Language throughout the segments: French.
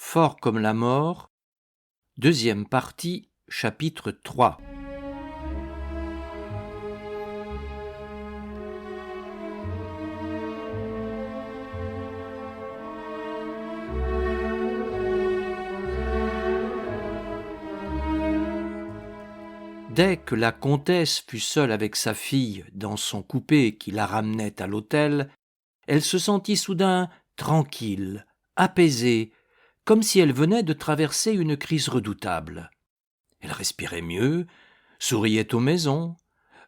Fort comme la mort, deuxième partie, chapitre 3. Dès que la comtesse fut seule avec sa fille dans son coupé qui la ramenait à l'hôtel, elle se sentit soudain tranquille, apaisée, comme si elle venait de traverser une crise redoutable. Elle respirait mieux, souriait aux maisons,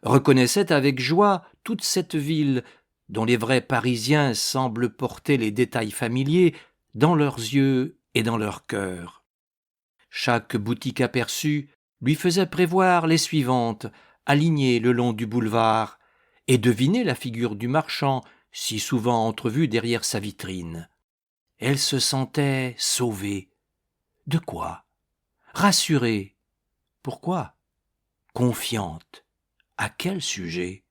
reconnaissait avec joie toute cette ville dont les vrais Parisiens semblent porter les détails familiers dans leurs yeux et dans leur cœur. Chaque boutique aperçue lui faisait prévoir les suivantes, alignées le long du boulevard, et deviner la figure du marchand, si souvent entrevue derrière sa vitrine. Elle se sentait sauvée. De quoi? Rassurée. Pourquoi? Confiante. À quel sujet?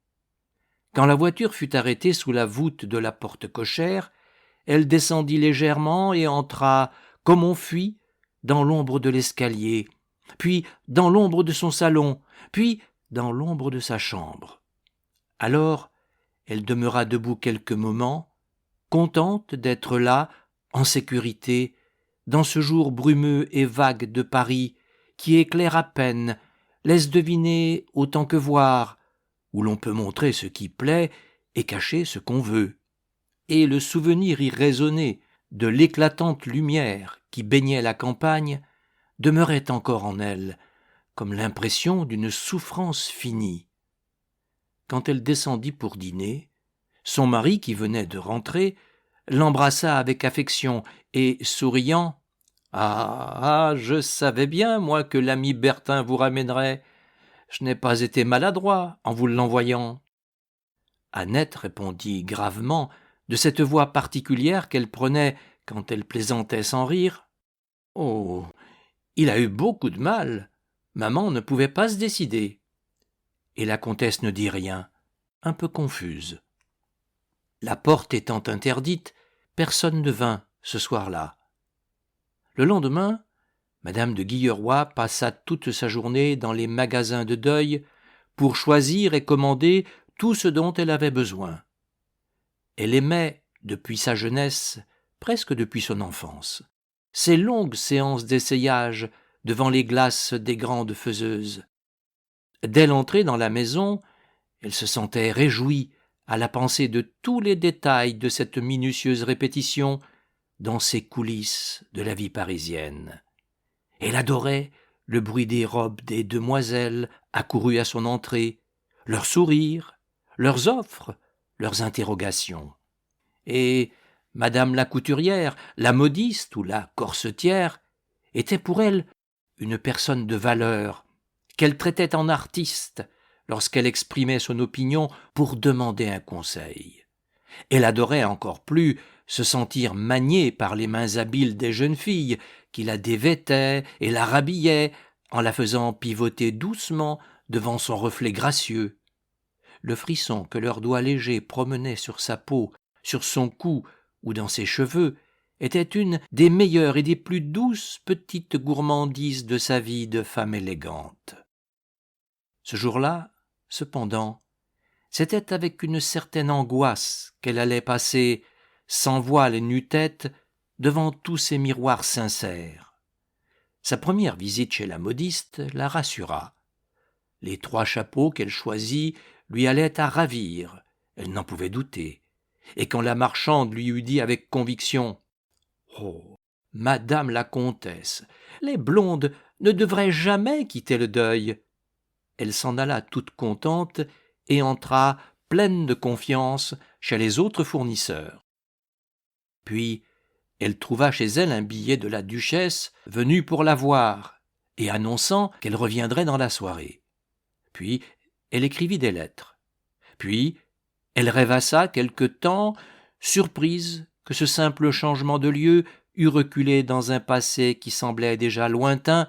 Quand la voiture fut arrêtée sous la voûte de la porte cochère, elle descendit légèrement et entra, comme on fuit, dans l'ombre de l'escalier, puis dans l'ombre de son salon, puis dans l'ombre de sa chambre. Alors, elle demeura debout quelques moments, contente d'être là, en sécurité, dans ce jour brumeux et vague de Paris, qui éclaire à peine, laisse deviner autant que voir, où l'on peut montrer ce qui plaît et cacher ce qu'on veut. Et le souvenir irraisonné de l'éclatante lumière qui baignait la campagne demeurait encore en elle, comme l'impression d'une souffrance finie. Quand elle descendit pour dîner, son mari, qui venait de rentrer, l'embrassa avec affection et, souriant, « Ah, je savais bien, moi, que l'ami Bertin vous ramènerait. Je n'ai pas été maladroit en vous l'envoyant. » Annette répondit gravement, de cette voix particulière qu'elle prenait quand elle plaisantait sans rire. « Oh, il a eu beaucoup de mal. Maman ne pouvait pas se décider. » Et la comtesse ne dit rien, un peu confuse. La porte étant interdite, personne ne vint ce soir-là. Le lendemain, Madame de Guilleroy passa toute sa journée dans les magasins de deuil pour choisir et commander tout ce dont elle avait besoin. Elle aimait, depuis sa jeunesse, presque depuis son enfance, ces longues séances d'essayage devant les glaces des grandes faiseuses. Dès l'entrée dans la maison, elle se sentait réjouie à la pensée de tous les détails de cette minutieuse répétition dans ces coulisses de la vie parisienne. Elle adorait le bruit des robes des demoiselles accourues à son entrée, leurs sourires, leurs offres, leurs interrogations. Et Madame la couturière, la modiste ou la corsetière était pour elle une personne de valeur, qu'elle traitait en artiste lorsqu'elle exprimait son opinion pour demander un conseil. Elle adorait encore plus se sentir maniée par les mains habiles des jeunes filles qui la dévêtaient et la rhabillaient en la faisant pivoter doucement devant son reflet gracieux. Le frisson que leurs doigts légers promenaient sur sa peau, sur son cou ou dans ses cheveux était une des meilleures et des plus douces petites gourmandises de sa vie de femme élégante. Ce jour-là, cependant, c'était avec une certaine angoisse qu'elle allait passer, sans voile et nu-tête, devant tous ces miroirs sincères. Sa première visite chez la modiste la rassura. Les 3 chapeaux qu'elle choisit lui allaient à ravir, elle n'en pouvait douter. Et quand la marchande lui eut dit avec conviction « Oh, madame la comtesse, les blondes ne devraient jamais quitter le deuil », elle s'en alla toute contente et entra, pleine de confiance, chez les autres fournisseurs. Puis, elle trouva chez elle un billet de la duchesse venue pour la voir et annonçant qu'elle reviendrait dans la soirée. Puis, elle écrivit des lettres. Puis, elle rêvassa quelque temps, surprise que ce simple changement de lieu eût reculé dans un passé qui semblait déjà lointain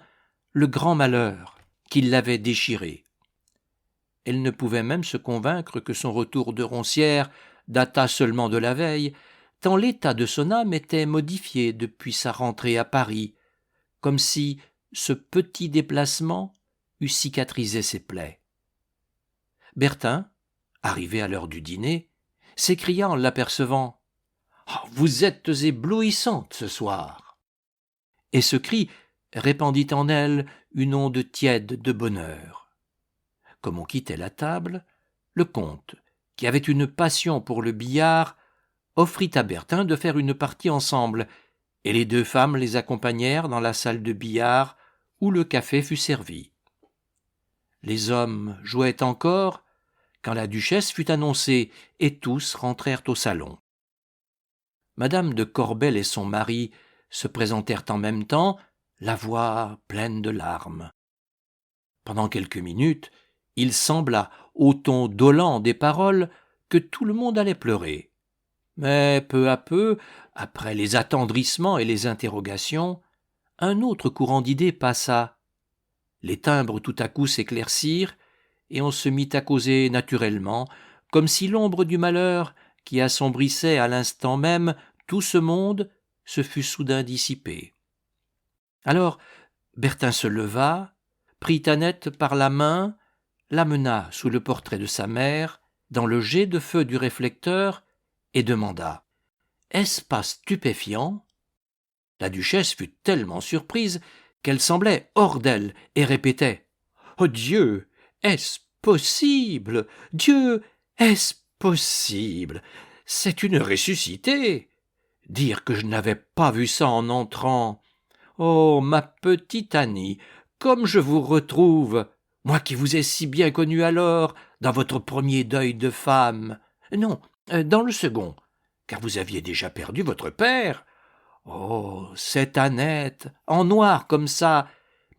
le grand malheur qui l'avait déchirée. Elle ne pouvait même se convaincre que son retour de Roncières datât seulement de la veille, tant l'état de son âme était modifié depuis sa rentrée à Paris, comme si ce petit déplacement eût cicatrisé ses plaies. Bertin, arrivé à l'heure du dîner, s'écria en l'apercevant « Oh, vous êtes éblouissante ce soir !» Et ce cri répandit en elle une onde tiède de bonheur. Comme on quittait la table, le comte, qui avait une passion pour le billard, offrit à Bertin de faire une partie ensemble, et les deux femmes les accompagnèrent dans la salle de billard où le café fut servi. Les hommes jouaient encore quand la duchesse fut annoncée et tous rentrèrent au salon. Madame de Corbel et son mari se présentèrent en même temps, la voix pleine de larmes. Pendant quelques minutes, il sembla, au ton dolent des paroles, que tout le monde allait pleurer. Mais peu à peu, après les attendrissements et les interrogations, un autre courant d'idées passa. Les timbres tout à coup s'éclaircirent, et on se mit à causer naturellement, comme si l'ombre du malheur, qui assombrissait à l'instant même tout ce monde, se fût soudain dissipée. Alors Bertin se leva, prit Annette par la main, l'amena sous le portrait de sa mère, dans le jet de feu du réflecteur, et demanda « Est-ce pas stupéfiant ?» La duchesse fut tellement surprise qu'elle semblait hors d'elle et répétait « Oh Dieu, est-ce possible? Dieu, est-ce possible? C'est une ressuscitée! Dire que je n'avais pas vu ça en entrant! Oh, ma petite Annie, comme je vous retrouve, moi qui vous ai si bien connue alors, dans votre premier deuil de femme. Non, dans le second, car vous aviez déjà perdu votre père. Oh, cette Annette, en noir comme ça,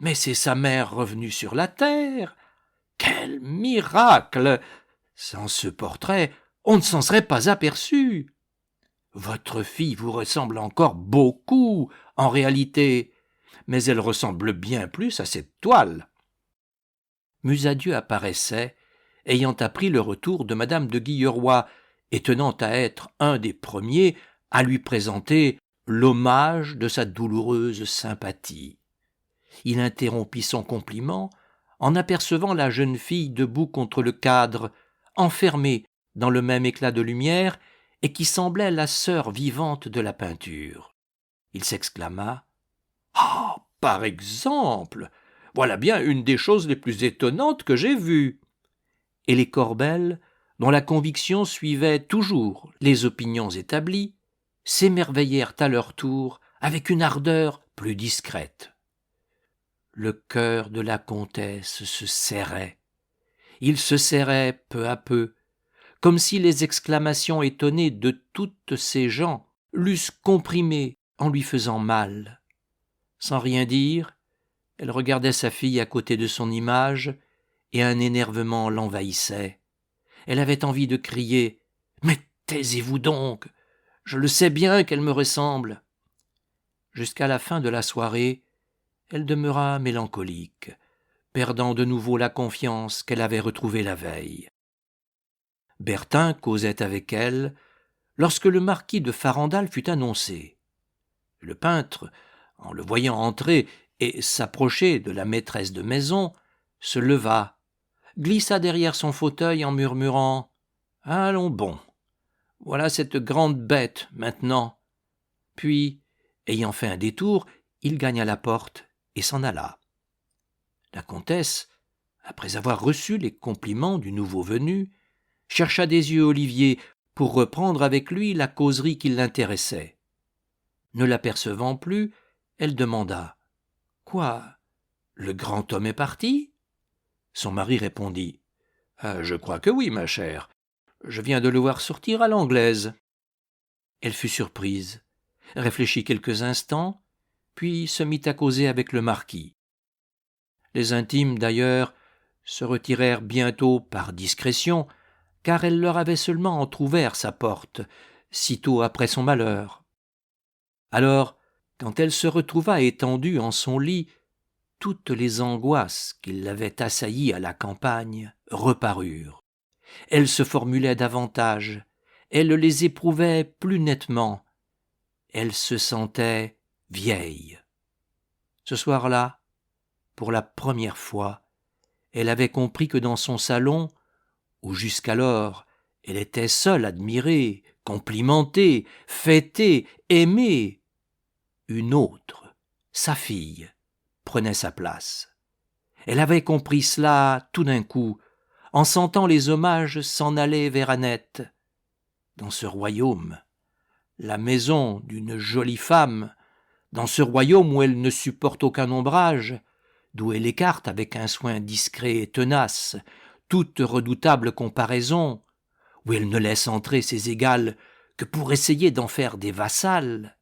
mais c'est sa mère revenue sur la terre. Quel miracle! Sans ce portrait, on ne s'en serait pas aperçu. Votre fille vous ressemble encore beaucoup, en réalité, mais elle ressemble bien plus à cette toile. Musadieu apparaissait, ayant appris le retour de madame de Guilleroy, et tenant à être un des premiers à lui présenter l'hommage de sa douloureuse sympathie. Il interrompit son compliment en apercevant la jeune fille debout contre le cadre, enfermée dans le même éclat de lumière, et qui semblait la sœur vivante de la peinture. Il s'exclama « Ah, par exemple, voilà bien une des choses les plus étonnantes que j'ai vues !» Et les Corbel, dont la conviction suivait toujours les opinions établies, s'émerveillèrent à leur tour avec une ardeur plus discrète. Le cœur de la comtesse se serrait. Il se serrait peu à peu, comme si les exclamations étonnées de toutes ces gens l'eussent comprimé en lui faisant mal. Sans rien dire, elle regardait sa fille à côté de son image, et un énervement l'envahissait. Elle avait envie de crier « Mais taisez-vous donc! Je le sais bien qu'elle me ressemble !» Jusqu'à la fin de la soirée, elle demeura mélancolique, perdant de nouveau la confiance qu'elle avait retrouvée la veille. Bertin causait avec elle lorsque le marquis de Farandal fut annoncé. Le peintre, en le voyant entrer et s'approcher de la maîtresse de maison, se leva, glissa derrière son fauteuil en murmurant « Allons bon, voilà cette grande bête maintenant !» Puis, ayant fait un détour, il gagna la porte et s'en alla. La comtesse, après avoir reçu les compliments du nouveau venu, chercha des yeux Olivier pour reprendre avec lui la causerie qui l'intéressait. Ne l'apercevant plus, elle demanda « Quoi, le grand homme est parti ?» Son mari répondit « Je crois que oui, ma chère. Je viens de le voir sortir à l'anglaise. » Elle fut surprise, réfléchit quelques instants, puis se mit à causer avec le marquis. Les intimes, d'ailleurs, se retirèrent bientôt par discrétion, car elle leur avait seulement entr'ouvert sa porte, sitôt après son malheur. Alors, quand elle se retrouva étendue en son lit, toutes les angoisses qui l'avaient assaillie à la campagne reparurent. Elle se formulait davantage, elle les éprouvait plus nettement. Elle se sentait vieille. Ce soir-là, pour la première fois, elle avait compris que dans son salon, où jusqu'alors elle était seule admirée, complimentée, fêtée, aimée, une autre, sa fille, prenait sa place. Elle avait compris cela tout d'un coup, en sentant les hommages s'en aller vers Annette. Dans ce royaume, la maison d'une jolie femme, dans ce royaume où elle ne supporte aucun ombrage, d'où elle écarte avec un soin discret et tenace toute redoutable comparaison, où elle ne laisse entrer ses égales que pour essayer d'en faire des vassales,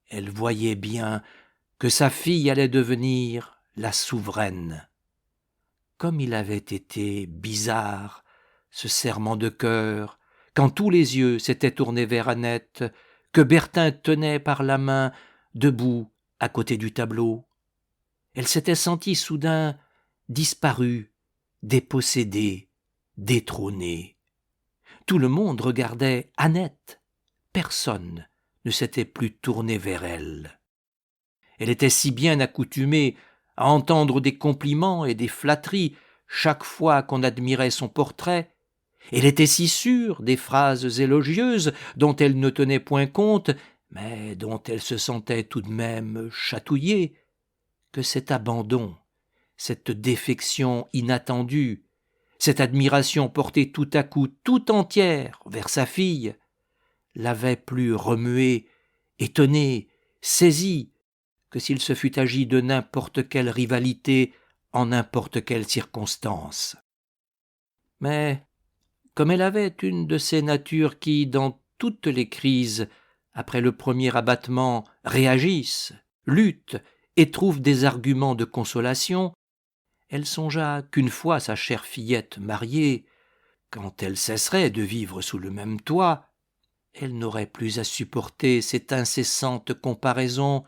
elle voyait bien que sa fille allait devenir la souveraine. Comme il avait été bizarre, ce serrement de cœur, quand tous les yeux s'étaient tournés vers Annette, que Bertin tenait par la main, debout à côté du tableau. Elle s'était sentie soudain disparue, dépossédée, détrônée. Tout le monde regardait Annette. Personne ne s'était plus tourné vers elle. Elle était si bien accoutumée à entendre des compliments et des flatteries chaque fois qu'on admirait son portrait. Elle était si sûre des phrases élogieuses dont elle ne tenait point compte, mais dont elle se sentait tout de même chatouillée, que cet abandon, cette défection inattendue, cette admiration portée tout à coup tout entière vers sa fille, l'avait plus remuée, étonnée, saisie, que s'il se fût agi de n'importe quelle rivalité en n'importe quelle circonstance. Mais, comme elle avait une de ces natures qui, dans toutes les crises, après le premier abattement, réagissent, luttent et trouvent des arguments de consolation, elle songea qu'une fois sa chère fillette mariée, quand elle cesserait de vivre sous le même toit, elle n'aurait plus à supporter cette incessante comparaison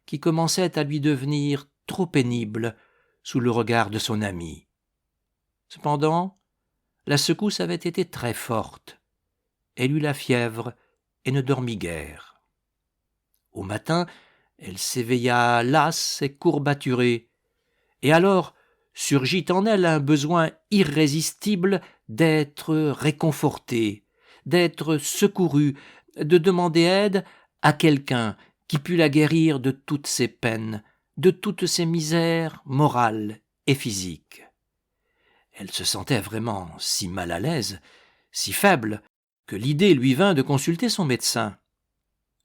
qui commençait à lui devenir trop pénible sous le regard de son ami. Cependant, la secousse avait été très forte. Elle eut la fièvre et ne dormit guère. Au matin, elle s'éveilla lasse et courbaturée, et alors surgit en elle un besoin irrésistible d'être réconfortée, d'être secourue, de demander aide à quelqu'un qui pût la guérir de toutes ses peines, de toutes ses misères morales et physiques. Elle se sentait vraiment si mal à l'aise, si faible, que l'idée lui vint de consulter son médecin.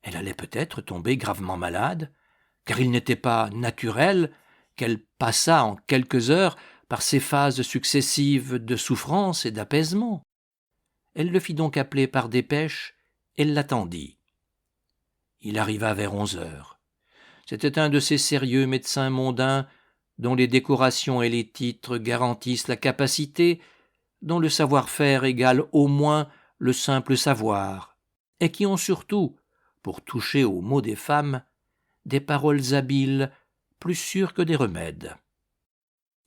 Elle allait peut-être tomber gravement malade, car il n'était pas naturel qu'elle passât en quelques heures par ces phases successives de souffrance et d'apaisement. Elle le fit donc appeler par dépêche et l'attendit. Il arriva vers 11 heures. C'était un de ces sérieux médecins mondains dont les décorations et les titres garantissent la capacité, dont le savoir-faire égale au moins le simple savoir, et qui ont surtout, pour toucher aux maux des femmes, des paroles habiles plus sûres que des remèdes.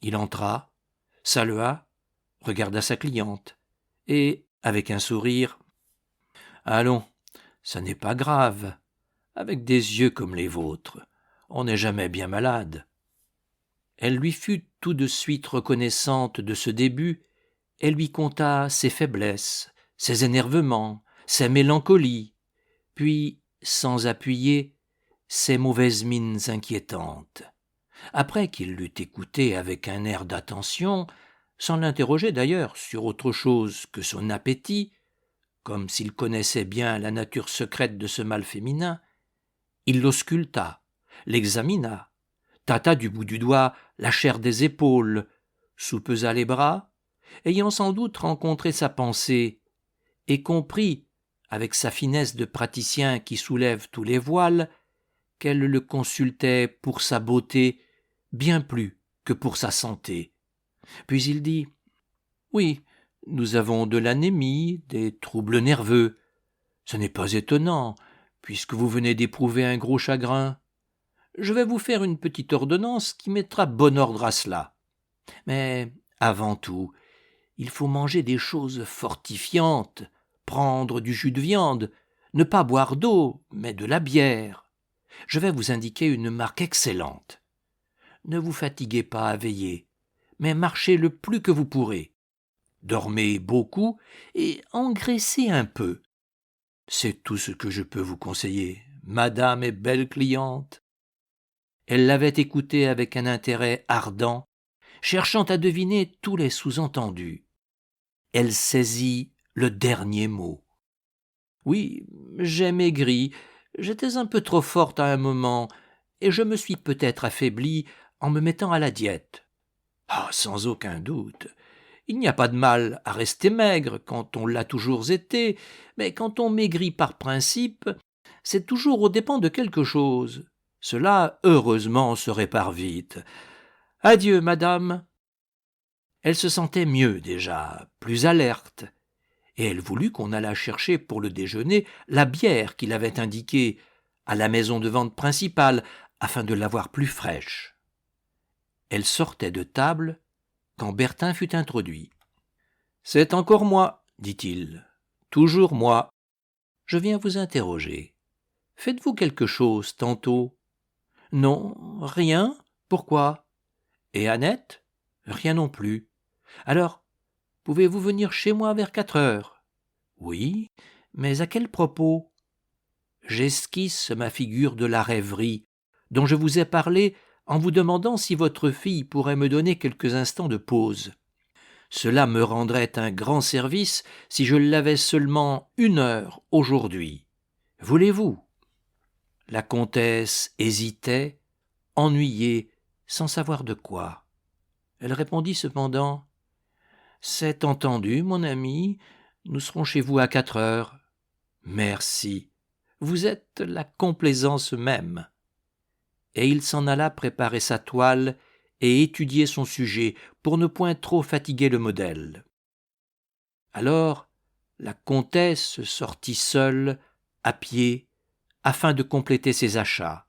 Il entra, salua, regarda sa cliente, et, avec un sourire, « Allons, ça n'est pas grave, avec des yeux comme les vôtres, on n'est jamais bien malade. » Elle lui fut tout de suite reconnaissante de ce début, et lui conta ses faiblesses, ses énervements, ses mélancolies, puis, sans appuyer, ses mauvaises mines inquiétantes. Après qu'il l'eut écoutée avec un air d'attention, sans l'interroger d'ailleurs sur autre chose que son appétit, comme s'il connaissait bien la nature secrète de ce mal féminin, il l'ausculta, l'examina, tâta du bout du doigt la chair des épaules, soupesa les bras, ayant sans doute rencontré sa pensée, et comprit, avec sa finesse de praticien qui soulève tous les voiles, qu'elle le consultait pour sa beauté bien plus que pour sa santé. Puis il dit « Oui, nous avons de l'anémie, des troubles nerveux. Ce n'est pas étonnant, puisque vous venez d'éprouver un gros chagrin. Je vais vous faire une petite ordonnance qui mettra bon ordre à cela. Mais, avant tout, il faut manger des choses fortifiantes, prendre du jus de viande, ne pas boire d'eau, mais de la bière. Je vais vous indiquer une marque excellente. Ne vous fatiguez pas à veiller, mais marchez le plus que vous pourrez. Dormez beaucoup et engraissez un peu. C'est tout ce que je peux vous conseiller. Madame est belle cliente. Elle l'avait écouté avec un intérêt ardent, cherchant à deviner tous les sous-entendus. Elle saisit le dernier mot. Oui, j'ai maigri, j'étais un peu trop forte à un moment, et je me suis peut-être affaiblie en me mettant à la diète. Ah, sans aucun doute. Il n'y a pas de mal à rester maigre quand on l'a toujours été, mais quand on maigrit par principe, c'est toujours aux dépens de quelque chose. Cela, heureusement, se répare vite. Adieu, madame. Elle se sentait mieux déjà, plus alerte, et elle voulut qu'on allât chercher pour le déjeuner la bière qu'il avait indiquée à la maison de vente principale, afin de l'avoir plus fraîche. Elle sortait de table quand Bertin fut introduit. « C'est encore moi, dit-il. Toujours moi. Je viens vous interroger. Faites-vous quelque chose tantôt ? Non, rien. Pourquoi ? Et Annette ? Rien non plus. Alors, pouvez-vous venir chez moi vers 4 heures ? Oui, mais à quel propos ? J'esquisse ma figure de la rêverie, dont je vous ai parlé en vous demandant si votre fille pourrait me donner quelques instants de pause. Cela me rendrait un grand service si je l'avais seulement 1 heure aujourd'hui. Voulez-vous ? La comtesse hésitait, ennuyée, sans savoir de quoi. Elle répondit cependant : « C'est entendu, mon ami, nous serons chez vous à 4 heures. » « Merci, vous êtes la complaisance même. » Et il s'en alla préparer sa toile et étudier son sujet pour ne point trop fatiguer le modèle. Alors la comtesse sortit seule, à pied, afin de compléter ses achats.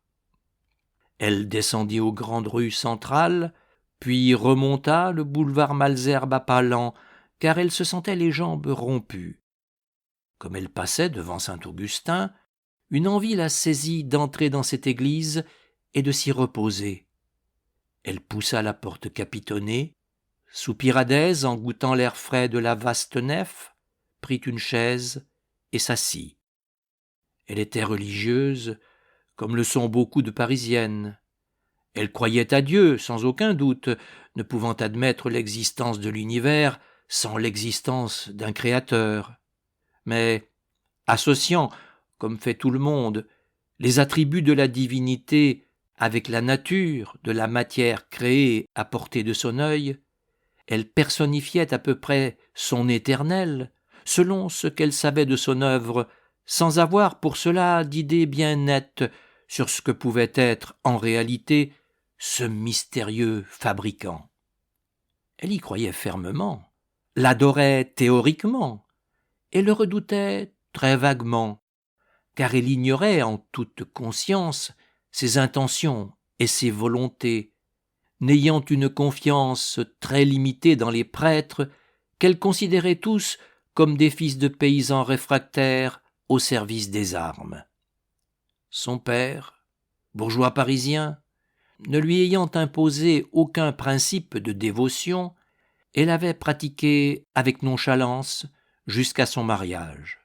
Elle descendit aux grandes rues centrales, puis remonta le boulevard Malesherbes à pas lents, car elle se sentait les jambes rompues. Comme elle passait devant Saint-Augustin, une envie la saisit d'entrer dans cette église et de s'y reposer. Elle poussa la porte capitonnée, soupira d'aise en goûtant l'air frais de la vaste nef, prit une chaise et s'assit. Elle était religieuse, comme le sont beaucoup de Parisiennes. Elle croyait à Dieu, sans aucun doute, ne pouvant admettre l'existence de l'univers sans l'existence d'un créateur. Mais, associant, comme fait tout le monde, les attributs de la divinité avec la nature de la matière créée à portée de son œil, elle personnifiait à peu près son éternel, selon ce qu'elle savait de son œuvre, sans avoir pour cela d'idée bien nette sur ce que pouvait être en réalité ce mystérieux fabricant. Elle y croyait fermement, l'adorait théoriquement, et le redoutait très vaguement, car elle ignorait en toute conscience ses intentions et ses volontés, n'ayant une confiance très limitée dans les prêtres qu'elle considérait tous comme des fils de paysans réfractaires au service des armes. Son père, bourgeois parisien, ne lui ayant imposé aucun principe de dévotion, elle avait pratiqué avec nonchalance jusqu'à son mariage.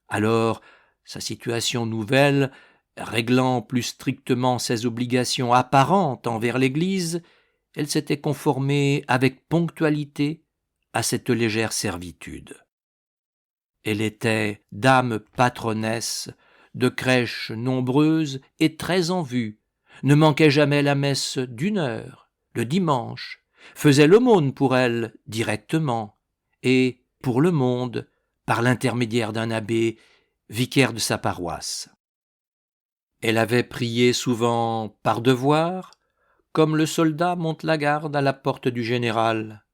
Alors, sa situation nouvelle, réglant plus strictement ses obligations apparentes envers l'Église, elle s'était conformée avec ponctualité à cette légère servitude. Elle était dame patronnesse de crèches nombreuses et très en vue, ne manquait jamais la messe d'1 heure, le dimanche, faisait l'aumône pour elle directement, et, pour le monde, par l'intermédiaire d'un abbé, vicaire de sa paroisse. Elle avait prié souvent par devoir, comme le soldat monte la garde à la porte du général.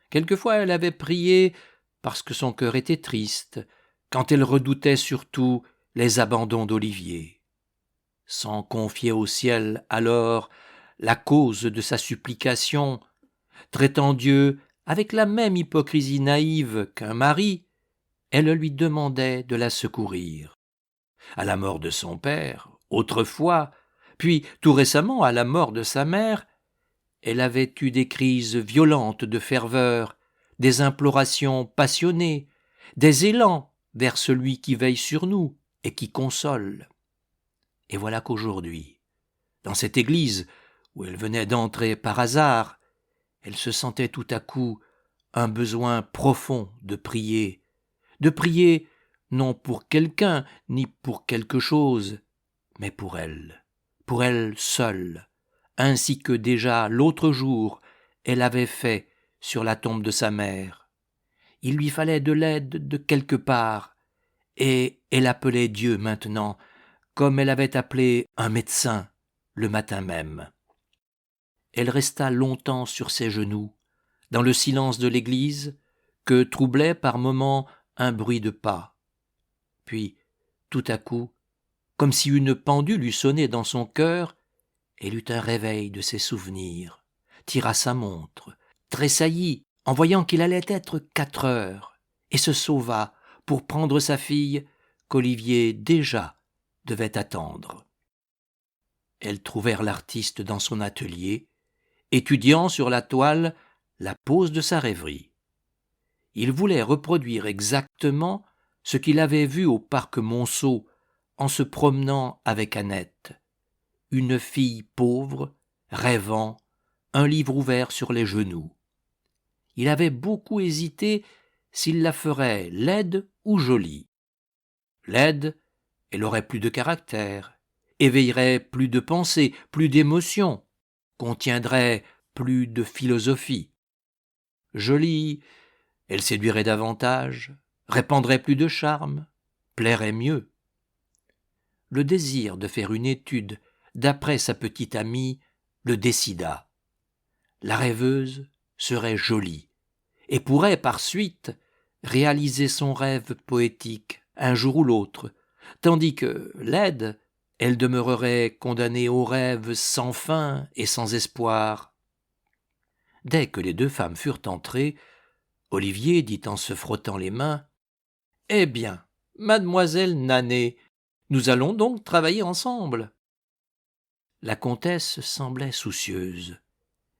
Quelquefois elle avait prié parce que son cœur était triste, quand elle redoutait surtout les abandons d'Olivier. Sans confier au ciel alors la cause de sa supplication, traitant Dieu avec la même hypocrisie naïve qu'un mari, elle lui demandait de la secourir. À la mort de son père, autrefois, puis tout récemment à la mort de sa mère, elle avait eu des crises violentes de ferveur, des implorations passionnées, des élans vers celui qui veille sur nous et qui console. Et voilà qu'aujourd'hui, dans cette église où elle venait d'entrer par hasard, elle se sentait tout à coup un besoin profond de prier non pour quelqu'un ni pour quelque chose, mais pour elle seule, ainsi que déjà l'autre jour elle avait fait sur la tombe de sa mère. Il lui fallait de l'aide de quelque part, et elle appelait Dieu maintenant, comme elle avait appelé un médecin le matin même. Elle resta longtemps sur ses genoux, dans le silence de l'église, que troublait par moments un bruit de pas. Puis, tout à coup, comme si une pendule eût sonné dans son cœur, elle eut un réveil de ses souvenirs, tira sa montre, tressaillit en voyant qu'il allait être 4 heures, et se sauva pour prendre sa fille qu'Olivier déjà devait attendre. Elles trouvèrent l'artiste dans son atelier, étudiant sur la toile la pose de sa rêverie. Il voulait reproduire exactement ce qu'il avait vu au parc Monceau en se promenant avec Annette. Une fille pauvre, rêvant, un livre ouvert sur les genoux. Il avait beaucoup hésité s'il la ferait laide ou jolie. Laide, elle aurait plus de caractère, éveillerait plus de pensée, plus d'émotion, contiendrait plus de philosophie. Jolie, elle séduirait davantage, répandrait plus de charme, plairait mieux. Le désir de faire une étude d'après sa petite amie le décida. La rêveuse serait jolie et pourrait par suite réaliser son rêve poétique un jour ou l'autre, tandis que laide, elle demeurerait condamnée au rêve sans fin et sans espoir. Dès que les 2 femmes furent entrées, Olivier dit en se frottant les mains : « Eh bien, mademoiselle Nanet, nous allons donc travailler ensemble. » La comtesse semblait soucieuse.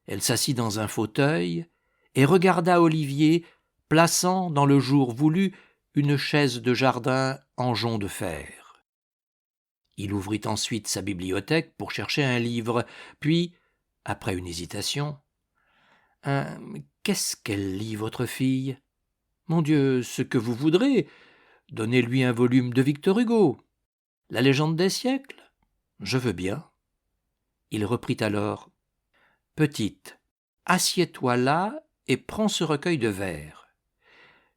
Elle s'assit dans un fauteuil et regarda Olivier, plaçant dans le jour voulu une chaise de jardin en jonc de fer. Il ouvrit ensuite sa bibliothèque pour chercher un livre, puis, après une hésitation, « Qu'est-ce qu'elle lit, votre fille ? Mon Dieu, ce que vous voudrez. Donnez-lui un volume de Victor Hugo. La légende des siècles ? Je veux bien. » Il reprit alors : « Petite, assieds-toi là et prends ce recueil de vers.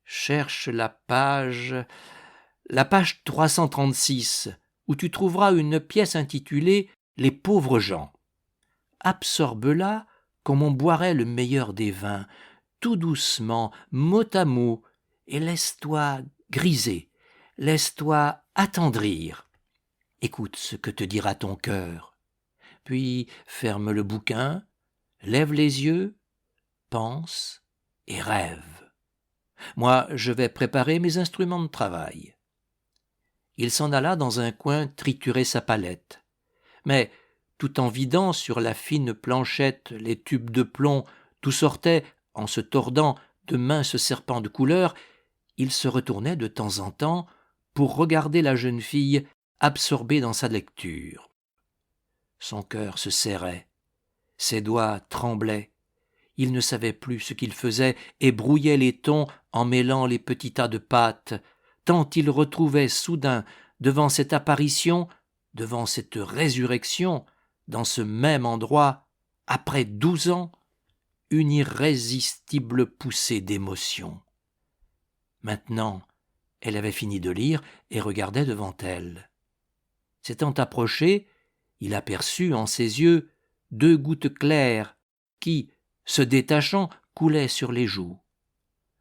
Cherche la page 336, où tu trouveras une pièce intitulée « Les pauvres gens ». Absorbe-la comme on boirait le meilleur des vins, tout doucement, mot à mot, et laisse-toi griser, laisse-toi attendrir. Écoute ce que te dira ton cœur. Puis ferme le bouquin, lève les yeux, pense et rêve. Moi, je vais préparer mes instruments de travail. » Il s'en alla dans un coin triturer sa palette. Mais, tout en vidant sur la fine planchette les tubes de plomb d'où sortaient, en se tordant, de minces serpents de couleur, il se retournait de temps en temps pour regarder la jeune fille absorbée dans sa lecture. Son cœur se serrait, ses doigts tremblaient, il ne savait plus ce qu'il faisait et brouillait les tons en mêlant les petits tas de pâte, tant il retrouvait soudain devant cette apparition, devant cette résurrection, dans ce même endroit, après 12 ans, une irrésistible poussée d'émotion. Maintenant, elle avait fini de lire et regardait devant elle. S'étant approché, il aperçut en ses yeux 2 gouttes claires qui, se détachant, coulaient sur les joues.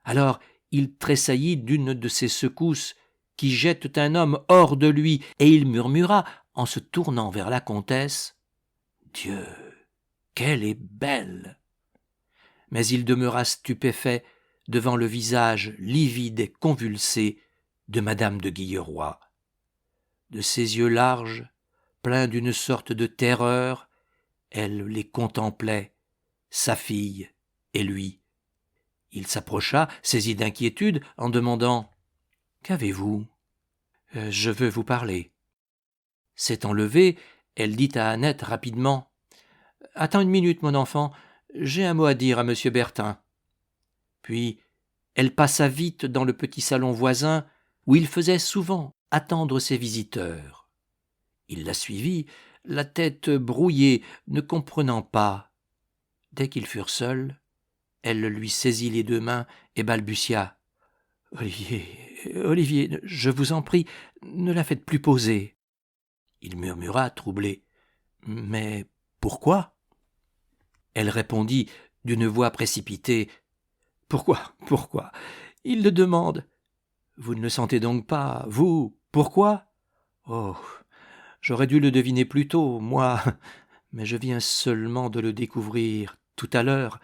Alors il tressaillit d'une de ces secousses qui jettent un homme hors de lui, et il murmura, en se tournant vers la comtesse : « Dieu, qu'elle est belle !» Mais il demeura stupéfait devant le visage livide et convulsé de madame de Guilleroy. De ses yeux larges, pleins d'une sorte de terreur, elle les contemplait, sa fille et lui. Il s'approcha, saisi d'inquiétude, en demandant « Qu'avez-vous » Je veux vous parler. » S'étant levée, elle dit à Annette rapidement « Attends une minute, mon enfant, j'ai un mot à dire à monsieur Bertin. » Puis elle passa vite dans le petit salon voisin où il faisait souvent attendre ses visiteurs. Il la suivit, la tête brouillée, ne comprenant pas. Dès qu'ils furent seuls, elle lui saisit les deux mains et balbutia « Olivier, je vous en prie, ne la faites plus poser. » Il murmura, troublé « Mais pourquoi ?» Elle répondit d'une voix précipitée « Pourquoi ? Il le demande. Vous ne le sentez donc pas, vous ? Pourquoi ? Oh, j'aurais dû le deviner plus tôt, moi, mais je viens seulement de le découvrir tout à l'heure.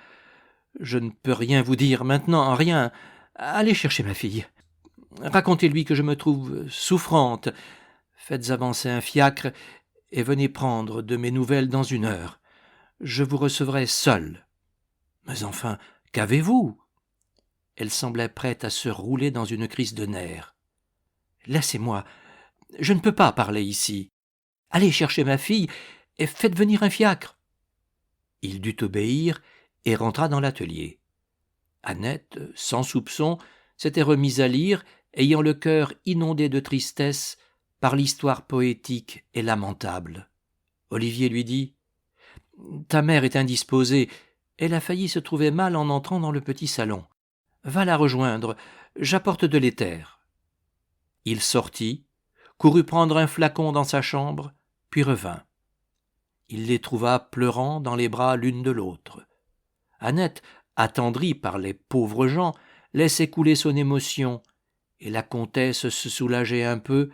Je ne peux rien vous dire maintenant, rien. Allez chercher ma fille. Racontez-lui que je me trouve souffrante. Faites avancer un fiacre et venez prendre de mes nouvelles dans 1 heure. Je vous recevrai seul. Mais enfin, qu'avez-vous ? Elle semblait prête à se rouler dans une crise de nerfs. Laissez-moi, je ne peux pas parler ici. Allez chercher ma fille et faites venir un fiacre. Il dut obéir et rentra dans l'atelier. Annette, sans soupçon, s'était remise à lire, ayant le cœur inondé de tristesse par l'histoire poétique et lamentable. Olivier lui dit « Ta mère est indisposée, elle a failli se trouver mal en entrant dans le petit salon. Va la rejoindre, j'apporte de l'éther. » Il sortit, courut prendre un flacon dans sa chambre, puis revint. Il les trouva pleurant dans les bras l'une de l'autre. Annette, attendrie par les pauvres gens, laissait couler son émotion, et la comtesse se soulageait un peu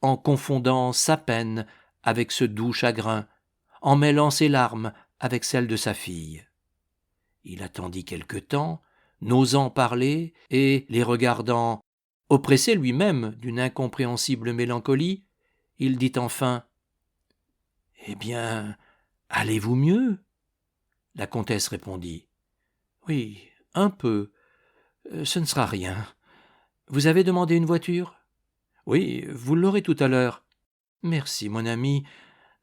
en confondant sa peine avec ce doux chagrin, en mêlant ses larmes avec celles de sa fille. Il attendit quelque temps, n'osant parler, et, les regardant, oppressé lui-même d'une incompréhensible mélancolie, il dit enfin « Eh bien, allez-vous mieux ?» La comtesse répondit « Oui, un peu. Ce ne sera rien. Vous avez demandé une voiture ? » ?»« Oui, vous l'aurez tout à l'heure. »« Merci, mon ami.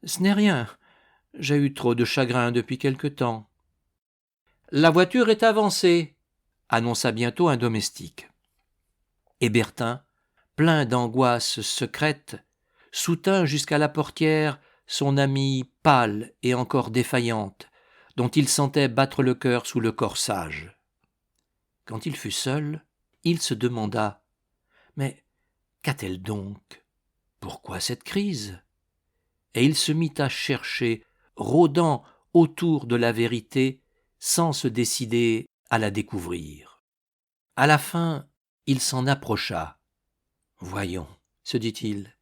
Ce n'est rien. J'ai eu trop de chagrin depuis quelque temps. »« La voiture est avancée, » annonça bientôt un domestique. Et Bertin, plein d'angoisse secrète, soutint jusqu'à la portière son amie pâle et encore défaillante, dont il sentait battre le cœur sous le corsage. Quand il fut seul, il se demanda « Mais qu'a-t-elle donc ? Pourquoi cette crise ?» Et il se mit à chercher, rôdant autour de la vérité, sans se décider à la découvrir. À la fin, il s'en approcha. « Voyons, se dit-il,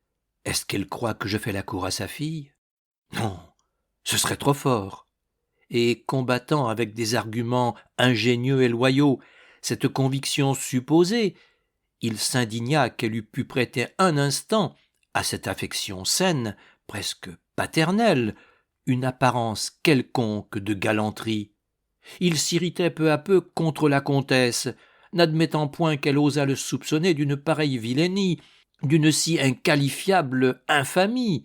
est-ce qu'elle croit que je fais la cour à sa fille ? Non, ce serait trop fort. » Et combattant avec des arguments ingénieux et loyaux cette conviction supposée, il s'indigna qu'elle eût pu prêter un instant à cette affection saine, presque paternelle, une apparence quelconque de galanterie. Il s'irritait peu à peu contre la comtesse, n'admettant point qu'elle osât le soupçonner d'une pareille vilainie, d'une si inqualifiable infamie,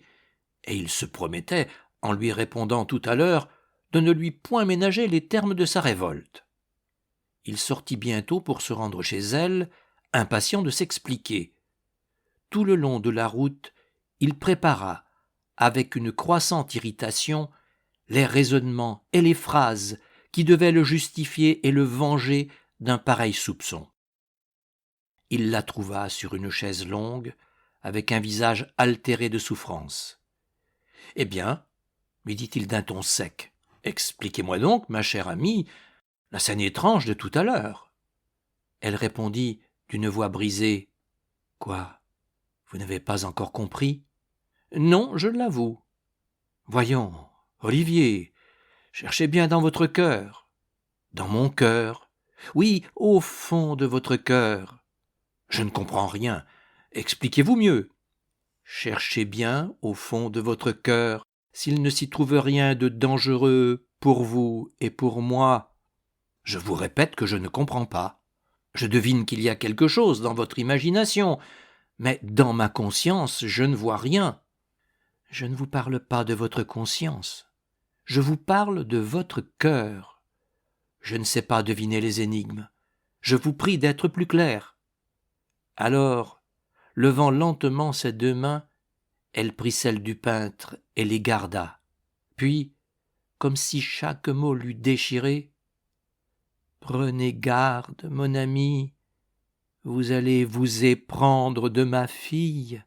et il se promettait, en lui répondant tout à l'heure, de ne lui point ménager les termes de sa révolte. Il sortit bientôt pour se rendre chez elle, impatient de s'expliquer. Tout le long de la route, il prépara, avec une croissante irritation, les raisonnements et les phrases qui devaient le justifier et le venger d'un pareil soupçon. Il la trouva sur une chaise longue, avec un visage altéré de souffrance. « Eh bien, » lui dit-il d'un ton sec, « expliquez-moi donc, ma chère amie, la scène étrange de tout à l'heure. » Elle répondit d'une voix brisée. « Quoi ? Vous n'avez pas encore compris ? » ?»« Non, je l'avoue. »« Voyons, Olivier, cherchez bien dans votre cœur. »« Dans mon cœur ? Oui, au fond de votre cœur. » « Je ne comprends rien. Expliquez-vous mieux. Cherchez bien au fond de votre cœur s'il ne s'y trouve rien de dangereux pour vous et pour moi. Je vous répète que je ne comprends pas. Je devine qu'il y a quelque chose dans votre imagination, mais dans ma conscience, je ne vois rien. Je ne vous parle pas de votre conscience. Je vous parle de votre cœur. Je ne sais pas deviner les énigmes. Je vous prie d'être plus clair. Alors, levant lentement ses deux mains, elle prit celles du peintre et les garda. Puis, comme si chaque mot l'eût déchiré, « Prenez garde, mon ami, vous allez vous éprendre de ma fille. »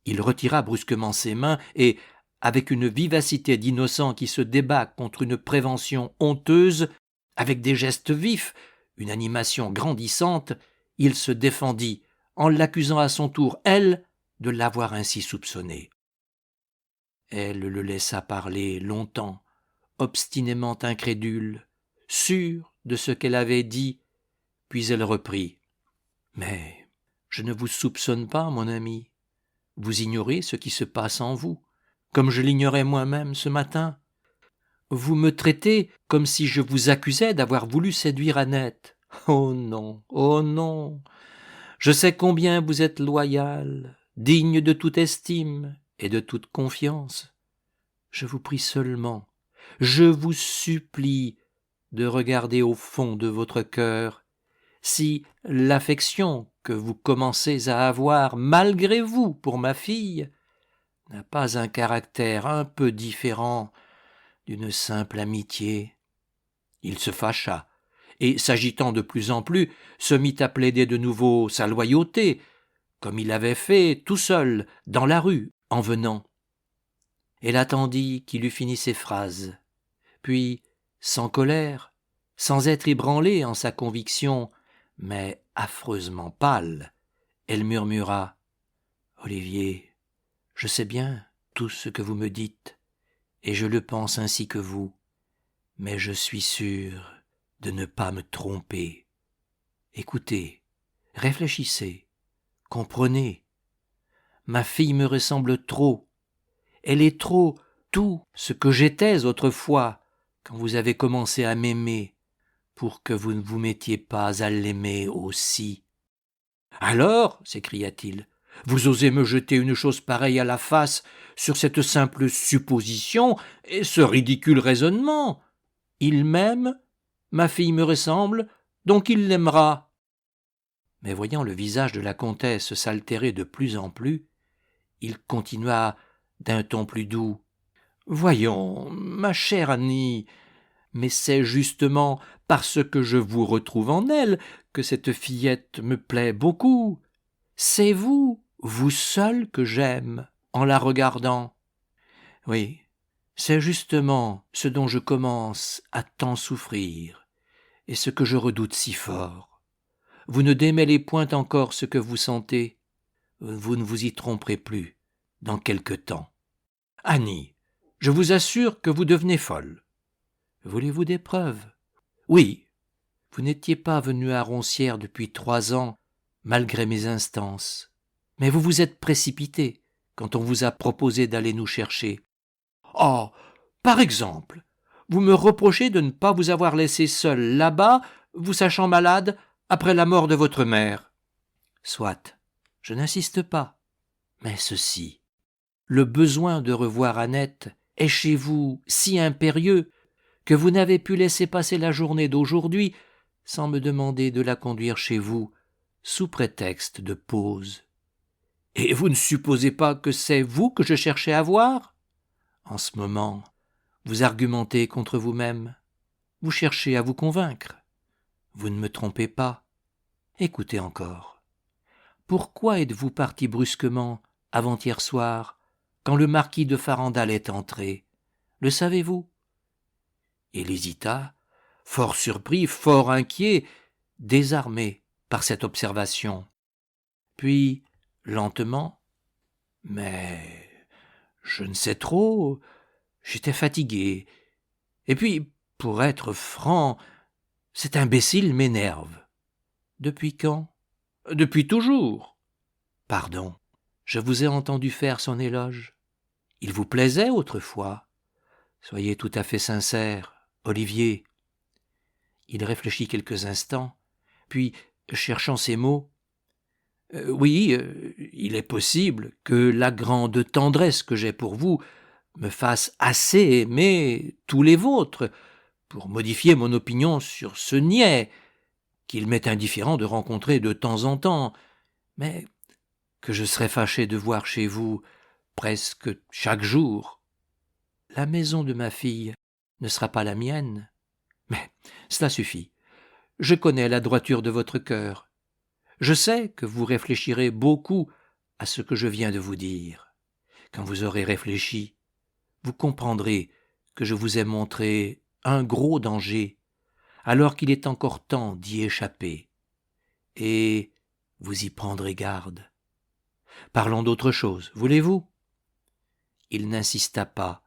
Il retira brusquement ses mains et, avec une vivacité d'innocent qui se débat contre une prévention honteuse, avec des gestes vifs, une animation grandissante, il se défendit, en l'accusant à son tour, elle, de l'avoir ainsi soupçonné. Elle le laissa parler longtemps, obstinément incrédule, sûre de ce qu'elle avait dit, puis elle reprit. « Mais je ne vous soupçonne pas, mon ami. Vous ignorez ce qui se passe en vous, comme je l'ignorais moi-même ce matin. Vous me traitez comme si je vous accusais d'avoir voulu séduire Annette. Oh non, oh non. Je sais combien vous êtes loyal, digne de toute estime et de toute confiance. Je vous prie seulement, je vous supplie de regarder au fond de votre cœur si l'affection que vous commencez à avoir malgré vous pour ma fille n'a pas un caractère un peu différent d'une simple amitié. » Il se fâcha, et, s'agitant de plus en plus, se mit à plaider de nouveau sa loyauté, comme il avait fait tout seul, dans la rue, en venant. Elle attendit qu'il eût fini ses phrases, puis, sans colère, sans être ébranlée en sa conviction, mais affreusement pâle, elle murmura « Olivier, je sais bien tout ce que vous me dites, et je le pense ainsi que vous, mais je suis sûr de ne pas me tromper. Écoutez, réfléchissez, comprenez. Ma fille me ressemble trop. Elle est trop tout ce que j'étais autrefois quand vous avez commencé à m'aimer, pour que vous ne vous mettiez pas à l'aimer aussi. »« Alors, s'écria-t-il, vous osez me jeter une chose pareille à la face sur cette simple supposition et ce ridicule raisonnement. Il m'aime, ma fille me ressemble, donc il l'aimera. » Mais voyant le visage de la comtesse s'altérer de plus en plus, il continua d'un ton plus doux. « Voyons, ma chère Annie, mais c'est justement parce que je vous retrouve en elle que cette fillette me plaît beaucoup. C'est vous, vous seul que j'aime, en la regardant. Oui, c'est justement ce dont je commence à tant souffrir, et ce que je redoute si fort. Vous ne démêlez point encore ce que vous sentez. Vous ne vous y tromperez plus dans quelque temps. Annie, je vous assure que vous devenez folle. Voulez-vous des preuves? Oui, vous n'étiez pas venue à Roncières depuis 3 ans, malgré mes instances. Mais vous vous êtes précipité quand on vous a proposé d'aller nous chercher. Oh, par exemple, vous me reprochez de ne pas vous avoir laissé seul là-bas, vous sachant malade, après la mort de votre mère. Soit, je n'insiste pas. Mais ceci, le besoin de revoir Annette est chez vous si impérieux que vous n'avez pu laisser passer la journée d'aujourd'hui sans me demander de la conduire chez vous, sous prétexte de pause. Et vous ne supposez pas que c'est vous que je cherchais à voir? En ce moment, vous argumentez contre vous-même. Vous cherchez à vous convaincre. Vous ne me trompez pas. Écoutez encore. Pourquoi êtes-vous parti brusquement, avant-hier soir, quand le marquis de Farandal est entré? Le savez-vous? Il hésita, fort surpris, fort inquiet, désarmé par cette observation. Puis, lentement, « Mais je ne sais trop, j'étais fatigué. Et puis, pour être franc, cet imbécile m'énerve. » « Depuis quand? » « Depuis toujours. » Pardon, je vous ai entendu faire son éloge. Il vous plaisait autrefois. Soyez tout à fait sincère, Olivier. » Il réfléchit quelques instants, puis, cherchant ses mots, « Oui, il est possible que la grande tendresse que j'ai pour vous me fasse assez aimer tous les vôtres pour modifier mon opinion sur ce niais qu'il m'est indifférent de rencontrer de temps en temps, mais que je serais fâché de voir chez vous presque chaque jour. La maison de ma fille ne sera pas la mienne, mais cela suffit. Je connais la droiture de votre cœur. Je sais que vous réfléchirez beaucoup à ce que je viens de vous dire. Quand vous aurez réfléchi, vous comprendrez que je vous ai montré un gros danger, alors qu'il est encore temps d'y échapper. Et vous y prendrez garde. Parlons d'autre chose, voulez-vous ? » Il n'insista pas,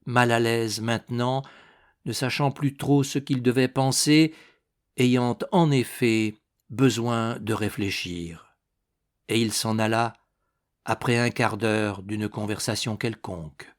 mal à l'aise maintenant, ne sachant plus trop ce qu'il devait penser, ayant en effet besoin de réfléchir. Et il s'en alla après un quart d'heure d'une conversation quelconque.